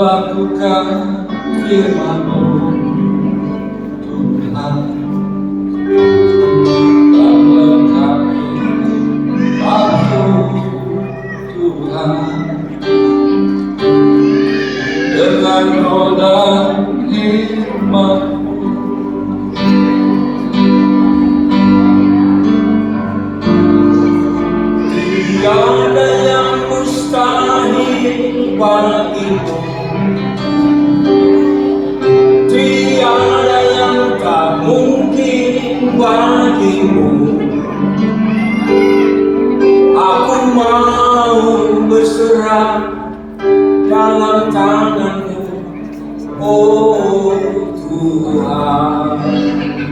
melakukan firman-Mu, Tuhan, dan lengkapi aku, Tuhan, dengan roda hikmat-Mu. Tiada yang mustahil bagimu, tiada yang tak mungkin bagimu. Aku mau berserah dalam tangan-Mu, oh